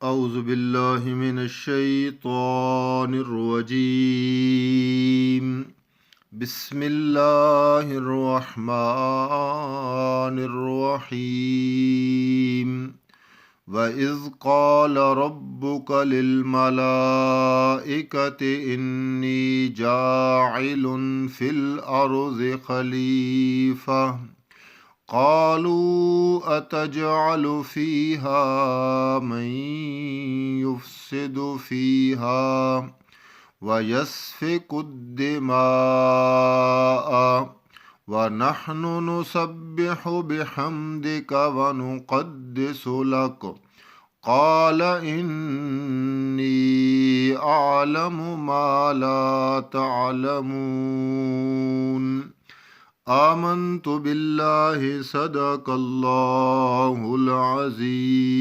اعوذ باللہ من الشیطان الرجیم بسم اللہ الرحمن الرحیم وَإِذْ قَالَ رَبُّكَ لِلْمَلَائِكَةِ إِنِّي جَاعِلٌ فِي الْأَرْضِ خَلِيفَةً قالوا أتجعل فيها من يفسد فيها ويسفك الدماء ونحن نسبح بحمدك ونقدس لك قال إني أعلم ما لا تعلمون آمنت باللہ صدق اللہ العظیم۔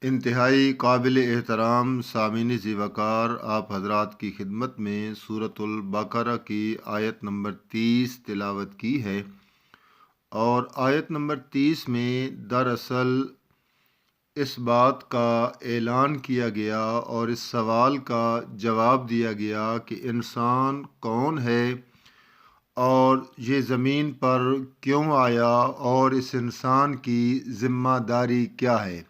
انتہائی قابل احترام سامعین ذی وقار، آپ حضرات کی خدمت میں سورۃ البقرہ کی آیت نمبر 30 تلاوت کی ہے، اور آیت نمبر 30 میں دراصل اس بات کا اعلان کیا گیا اور اس سوال کا جواب دیا گیا کہ انسان کون ہے اور یہ زمین پر کیوں آیا اور اس انسان کی ذمہ داری کیا ہے۔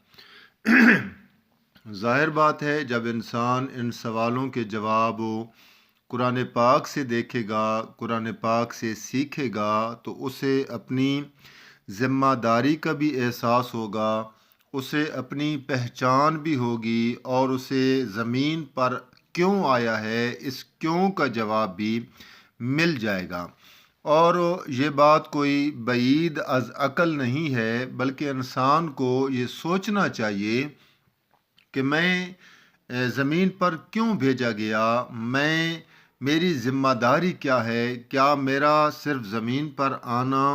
ظاہر بات ہے، جب انسان ان سوالوں کے جواب قرآن پاک سے دیکھے گا، قرآن پاک سے سیکھے گا، تو اسے اپنی ذمہ داری کا بھی احساس ہوگا، اسے اپنی پہچان بھی ہوگی، اور اسے زمین پر کیوں آیا ہے اس کیوں کا جواب بھی مل جائے گا۔ اور یہ بات کوئی بعید از عقل نہیں ہے، بلکہ انسان کو یہ سوچنا چاہیے کہ میں زمین پر کیوں بھیجا گیا، میری ذمہ داری کیا ہے۔ کیا میرا صرف زمین پر آنا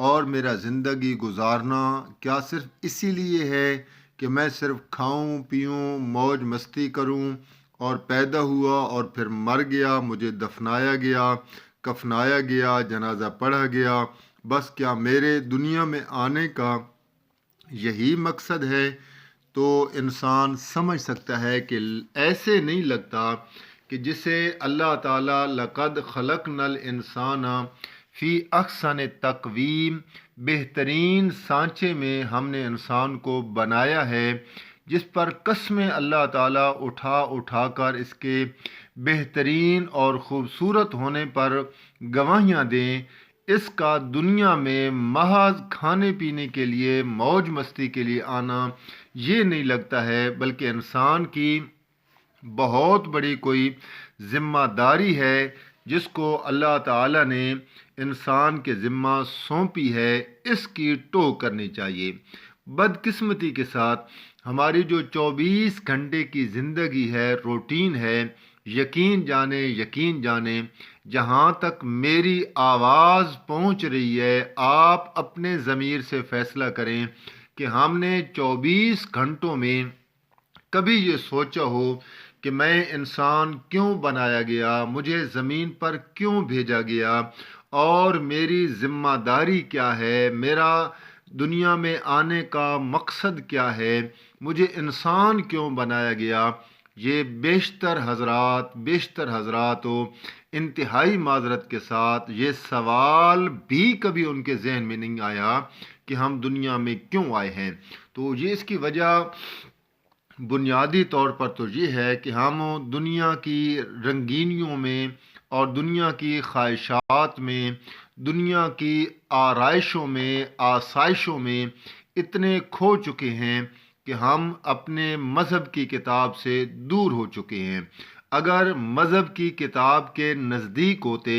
اور میرا زندگی گزارنا کیا صرف اسی لیے ہے کہ میں صرف کھاؤں پیوں موج مستی کروں، اور پیدا ہوا اور پھر مر گیا، مجھے دفنایا گیا، کفنایا گیا، جنازہ پڑھا گیا، بس کیا میرے دنیا میں آنے کا یہی مقصد ہے؟ تو انسان سمجھ سکتا ہے کہ ایسے نہیں لگتا کہ جسے اللہ تعالیٰ لقد خلقنا الانسان فی احسن تقویم، بہترین سانچے میں ہم نے انسان کو بنایا ہے، جس پر قسمیں اللہ تعالیٰ اٹھا اٹھا کر اس کے بہترین اور خوبصورت ہونے پر گواہیاں دیں۔ اس کا دنیا میں محض کھانے پینے کے لیے موج مستی کے لیے آنا یہ نہیں لگتا ہے، بلکہ انسان کی بہت بڑی کوئی ذمہ داری ہے جس کو اللہ تعالیٰ نے انسان کے ذمہ سونپی ہے، اس کی ٹو کرنی چاہیے۔ بدقسمتی کے ساتھ ہماری جو 24 گھنٹے کی زندگی ہے، روٹین ہے، یقین جانیں جہاں تک میری آواز پہنچ رہی ہے، آپ اپنے ضمیر سے فیصلہ کریں کہ ہم نے 24 گھنٹوں میں کبھی یہ سوچا ہو کہ میں انسان کیوں بنایا گیا، مجھے زمین پر کیوں بھیجا گیا، اور میری ذمہ داری کیا ہے، میرا دنیا میں آنے کا مقصد کیا ہے، مجھے انسان کیوں بنایا گیا؟ یہ بیشتر حضرات انتہائی معذرت کے ساتھ یہ سوال بھی کبھی ان کے ذہن میں نہیں آیا کہ ہم دنیا میں کیوں آئے ہیں۔ تو یہ اس کی وجہ بنیادی طور پر تو یہ ہے کہ ہم دنیا کی رنگینیوں میں اور دنیا کی خواہشات میں، دنیا کی آرائشوں میں، آسائشوں میں اتنے کھو چکے ہیں کہ ہم اپنے مذہب کی کتاب سے دور ہو چکے ہیں۔ اگر مذہب کی کتاب کے نزدیک ہوتے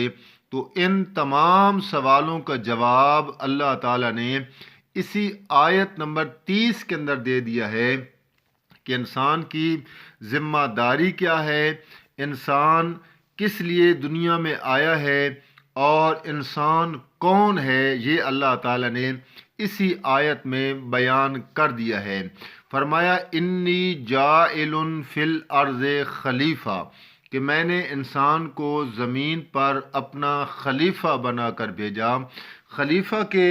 تو ان تمام سوالوں کا جواب اللہ تعالیٰ نے اسی آیت نمبر 30 کے اندر دے دیا ہے کہ انسان کی ذمہ داری کیا ہے، انسان کس لیے دنیا میں آیا ہے، اور انسان کون ہے، یہ اللہ تعالیٰ نے اسی آیت میں بیان کر دیا ہے۔ فرمایا انی جاعل فی الارض خلیفہ، کہ میں نے انسان کو زمین پر اپنا خلیفہ بنا کر بھیجا۔ خلیفہ کے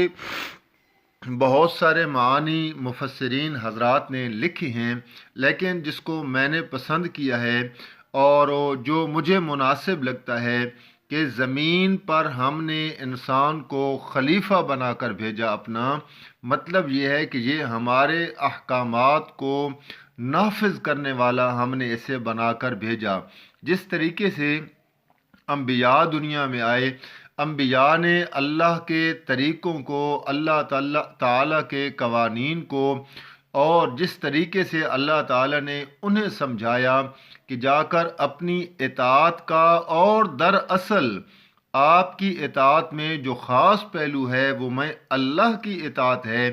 بہت سارے معانی مفسرین حضرات نے لکھی ہیں، لیکن جس کو میں نے پسند کیا ہے اور جو مجھے مناسب لگتا ہے کہ زمین پر ہم نے انسان کو خلیفہ بنا کر بھیجا اپنا، مطلب یہ ہے کہ یہ ہمارے احکامات کو نافذ کرنے والا ہم نے اسے بنا کر بھیجا۔ جس طریقے سے انبیاء دنیا میں آئے، انبیاء نے اللہ کے طریقوں کو، اللہ تعالیٰ کے قوانین کو، اور جس طریقے سے اللہ تعالیٰ نے انہیں سمجھایا کہ جا کر اپنی اطاعت کا، اور دراصل آپ کی اطاعت میں جو خاص پہلو ہے وہ میں اللہ کی اطاعت ہے،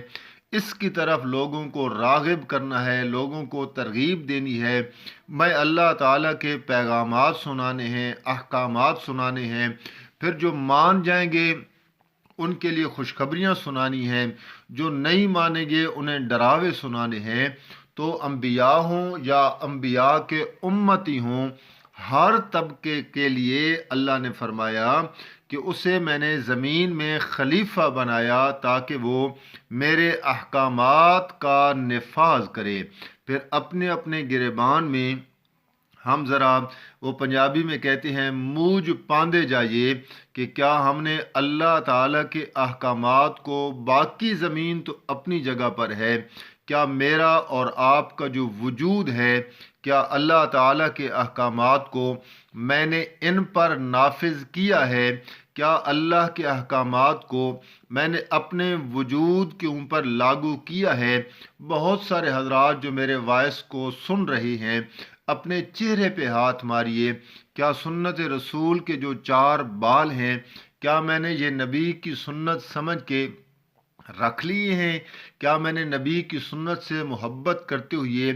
اس کی طرف لوگوں کو راغب کرنا ہے، لوگوں کو ترغیب دینی ہے۔ میں اللہ تعالیٰ کے پیغامات سنانے ہیں، احکامات سنانے ہیں، پھر جو مان جائیں گے ان کے لیے خوشخبریاں سنانی ہیں، جو نہیں مانیں گے انہیں ڈراوے سنانے ہیں۔ تو انبیاء ہوں یا انبیاء کے امتی ہوں، ہر طبقے کے لیے اللہ نے فرمایا کہ اسے میں نے زمین میں خلیفہ بنایا تاکہ وہ میرے احکامات کا نفاذ کرے۔ پھر اپنے اپنے گریبان میں ہم ذرا، وہ پنجابی میں کہتے ہیں، موج باندھے جائیے کہ کیا ہم نے اللہ تعالیٰ کے احکامات کو، باقی زمین تو اپنی جگہ پر ہے، کیا میرا اور آپ کا جو وجود ہے، کیا اللہ تعالیٰ کے احکامات کو میں نے ان پر نافذ کیا ہے؟ کیا اللہ کے احکامات کو میں نے اپنے وجود کے اوپر لاگو کیا ہے؟ بہت سارے حضرات جو میرے وائس کو سن رہے ہیں، اپنے چہرے پہ ہاتھ ماریے، کیا سنت رسول کے جو 4 بال ہیں، کیا میں نے یہ نبی کی سنت سمجھ کے رکھ لیے ہیں؟ کیا میں نے نبی کی سنت سے محبت کرتے ہوئے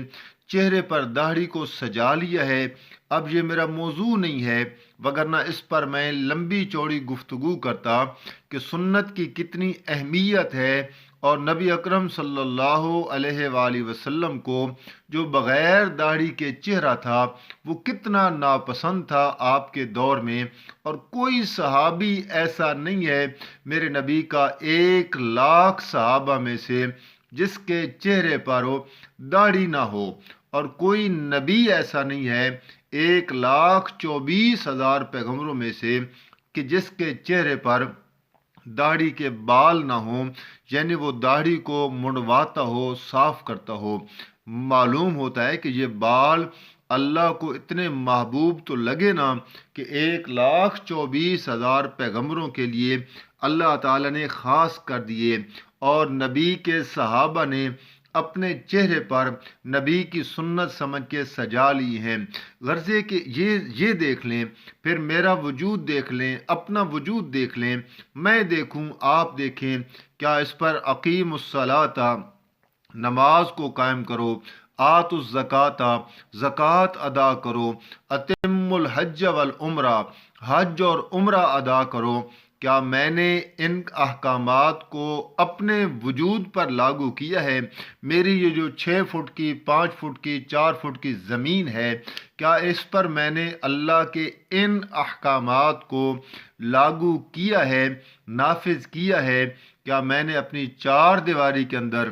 چہرے پر داڑھی کو سجا لیا ہے؟ اب یہ میرا موضوع نہیں ہے، وگرنہ اس پر میں لمبی چوڑی گفتگو کرتا کہ سنت کی کتنی اہمیت ہے، اور نبی اکرم صلی اللہ علیہ وآلہ وسلم کو جو بغیر داڑھی کے چہرہ تھا وہ کتنا ناپسند تھا آپ کے دور میں، اور کوئی صحابی ایسا نہیں ہے میرے نبی کا 1,00,000 صحابہ میں سے جس کے چہرے پر داڑھی نہ ہو، اور کوئی نبی ایسا نہیں ہے 1,24,000 پیغمبروں میں سے کہ جس کے چہرے پر داڑھی کے بال نہ ہوں، یعنی وہ داڑھی کو منڈواتا ہو، صاف کرتا ہو۔ معلوم ہوتا ہے کہ یہ بال اللہ کو اتنے محبوب تو لگے نا کہ 1,24,000 پیغمبروں کے لیے اللہ تعالیٰ نے خاص کر دیے، اور نبی کے صحابہ نے اپنے چہرے پر نبی کی سنت سمجھ کے سجا لی ہیں۔ غرضے کہ یہ دیکھ لیں، پھر میرا وجود دیکھ لیں، اپنا وجود دیکھ لیں، میں دیکھوں، آپ دیکھیں، کیا اس پر اقیم الصلاۃ، نماز کو قائم کرو، آت الزکوٰۃ، زکوٰۃ ادا کرو، اتم الحج والعمرہ، حج اور عمرہ ادا کرو، کیا میں نے ان احکامات کو اپنے وجود پر لاگو کیا ہے؟ میری یہ جو 6 فٹ کی، 5 فٹ کی، 4 فٹ کی زمین ہے، کیا اس پر میں نے اللہ کے ان احکامات کو لاگو کیا ہے، نافذ کیا ہے؟ کیا میں نے اپنی 4 دیواری کے اندر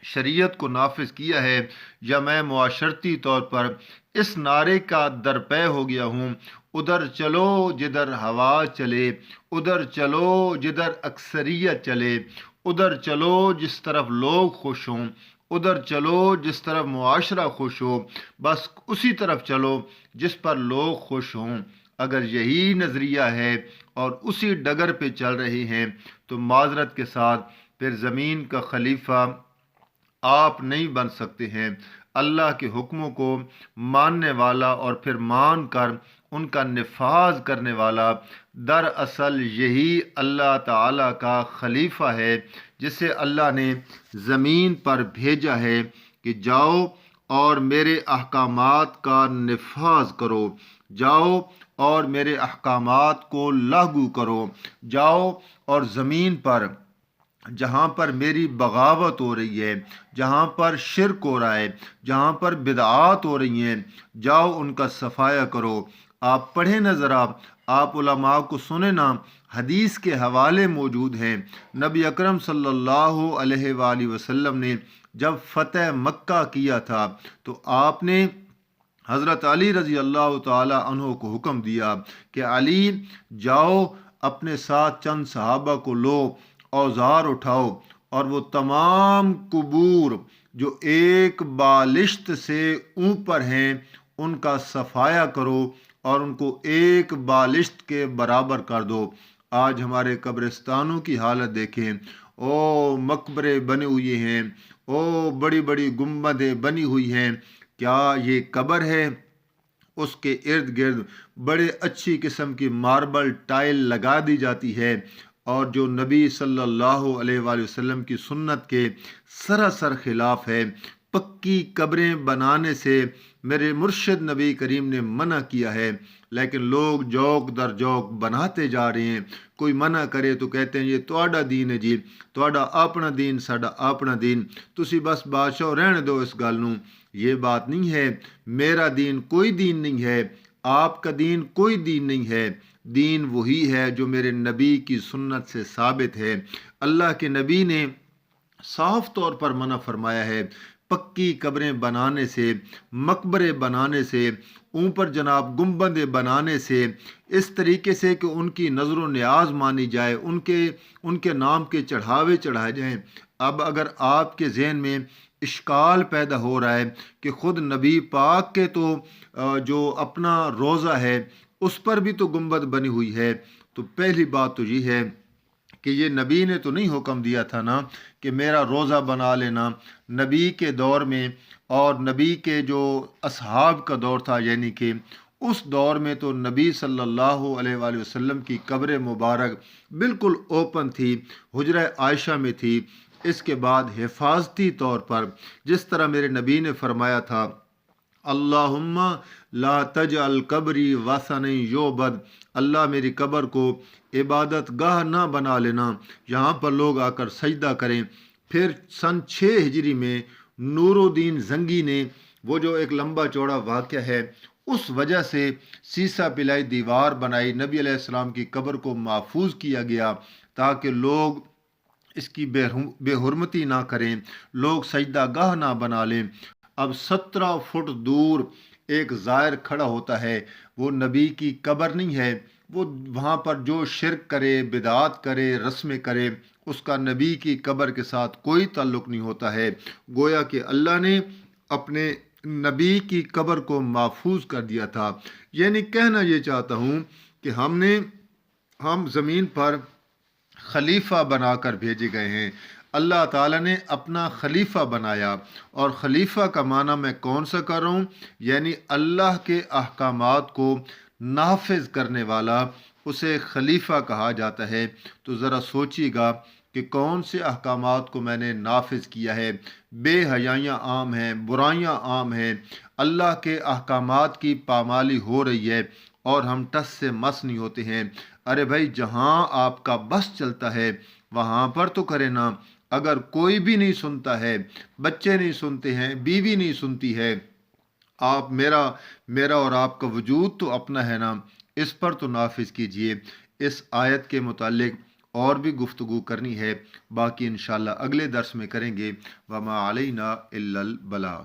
شریعت کو نافذ کیا ہے، یا میں معاشرتی طور پر اس نعرے کا درپے ہو گیا ہوں، ادھر چلو جدھر ہوا چلے، ادھر چلو جدھر اکثریت چلے، ادھر چلو جس طرف لوگ خوش ہوں، ادھر چلو جس طرف معاشرہ خوش ہو، بس اسی طرف چلو جس پر لوگ خوش ہوں۔ اگر یہی نظریہ ہے اور اسی ڈگر پہ چل رہے ہیں تو معذرت کے ساتھ پھر زمین کا خلیفہ آپ نہیں بن سکتے ہیں۔ اللہ کے حکموں کو ماننے والا اور پھر مان کر ان کا نفاذ کرنے والا دراصل یہی اللہ تعالیٰ کا خلیفہ ہے، جسے اللہ نے زمین پر بھیجا ہے کہ جاؤ اور میرے احکامات کا نفاذ کرو، جاؤ اور میرے احکامات کو لاگو کرو، جاؤ اور زمین پر جہاں پر میری بغاوت ہو رہی ہے، جہاں پر شرک ہو رہا ہے، جہاں پر بدعات ہو رہی ہیں، جاؤ ان کا صفایا کرو۔ آپ پڑھیں نا ذرا، آپ علماء کو سنیں نا، حدیث کے حوالے موجود ہیں۔ نبی اکرم صلی اللہ علیہ وآلہ وسلم نے جب فتح مکہ کیا تھا تو آپ نے حضرت علی رضی اللہ تعالی عنہ کو حکم دیا کہ علی جاؤ اپنے ساتھ چند صحابہ کو لو، اوزار اٹھاؤ اور وہ تمام قبور جو ایک بالشت سے اوپر ہیں ان کا صفایا کرو اور ان کو ایک بالشت کے برابر کر دو۔ آج ہمارے قبرستانوں کی حالت دیکھیں، او مقبرے بنے ہوئے ہیں، او بڑی بڑی گنبدیں بنی ہوئی ہیں، کیا یہ قبر ہے؟ اس کے ارد گرد بڑے اچھی قسم کی ماربل ٹائل لگا دی جاتی ہے، اور جو نبی صلی اللہ علیہ وآلہ وسلم کی سنت کے سراسر خلاف ہے۔ پکی قبریں بنانے سے میرے مرشد نبی کریم نے منع کیا ہے، لیکن لوگ جوک در جوک بناتے جا رہے ہیں۔ کوئی منع کرے تو کہتے ہیں یہ تہاڈا دین ہے جی، تہاڈا اپنا دین، ساڈا اپنا دین، تسی بس بادشاہ رہنے دو اس گل نوں۔ یہ بات نہیں ہے، میرا دین کوئی دین نہیں ہے، آپ کا دین کوئی دین نہیں ہے، دین وہی ہے جو میرے نبی کی سنت سے ثابت ہے۔ اللہ کے نبی نے صاف طور پر منع فرمایا ہے پکی قبریں بنانے سے، مقبرے بنانے سے، اوپر جناب گنبدیں بنانے سے، اس طریقے سے کہ ان کی نظر و نیاز مانی جائے، ان کے نام کے چڑھاوے چڑھائے جائیں۔ اب اگر آپ کے ذہن میں اشکال پیدا ہو رہا ہے کہ خود نبی پاک کے تو جو اپنا روضہ ہے اس پر بھی تو گنبد بنی ہوئی ہے، تو پہلی بات تو یہ ہے کہ یہ نبی نے تو نہیں حکم دیا تھا نا کہ میرا روضہ بنا لینا۔ نبی کے دور میں اور نبی کے جو اصحاب کا دور تھا، یعنی کہ اس دور میں تو نبی صلی اللہ علیہ وآلہ وسلم کی قبر مبارک بالکل اوپن تھی، حجرہ عائشہ میں تھی۔ اس کے بعد حفاظتی طور پر جس طرح میرے نبی نے فرمایا تھا اللہم لا تجعل قبری وثنا یعبد، اللہ میری قبر کو عبادت گاہ نہ بنا لینا، یہاں پر لوگ آ کر سجدہ کریں۔ پھر سن 6 ہجری میں نور الدین زنگی نے وہ جو ایک لمبا چوڑا واقعہ ہے اس وجہ سے سیسا پلائی دیوار بنائی، نبی علیہ السلام کی قبر کو محفوظ کیا گیا تاکہ لوگ اس کی بے حرمتی نہ کریں، لوگ سجدہ گاہ نہ بنا لیں۔ اب 17 فٹ دور ایک زائر کھڑا ہوتا ہے، وہ نبی کی قبر نہیں ہے، وہ وہاں پر جو شرک کرے، بدعات کرے، رسمیں کرے، اس کا نبی کی قبر کے ساتھ کوئی تعلق نہیں ہوتا ہے۔ گویا کہ اللہ نے اپنے نبی کی قبر کو محفوظ کر دیا تھا۔ یعنی کہنا یہ چاہتا ہوں کہ ہم زمین پر خلیفہ بنا کر بھیجے گئے ہیں، اللہ تعالیٰ نے اپنا خلیفہ بنایا، اور خلیفہ کا معنی میں کون سا کر رہا ہوں، یعنی اللہ کے احکامات کو نافذ کرنے والا، اسے خلیفہ کہا جاتا ہے۔ تو ذرا سوچیے گا کہ کون سے احکامات کو میں نے نافذ کیا ہے۔ بے حیائیاں عام ہیں، برائیاں عام ہیں، اللہ کے احکامات کی پامالی ہو رہی ہے اور ہم ٹس سے مس نہیں ہوتے ہیں۔ ارے بھائی، جہاں آپ کا بس چلتا ہے وہاں پر تو کرے نا۔ اگر کوئی بھی نہیں سنتا ہے، بچے نہیں سنتے ہیں، بیوی نہیں سنتی ہے، آپ میرا اور آپ کا وجود تو اپنا ہے نا، اس پر تو نافذ کیجئے۔ اس آیت کے متعلق اور بھی گفتگو کرنی ہے، باقی انشاءاللہ اگلے درس میں کریں گے۔ وما علینا الا البلاغ۔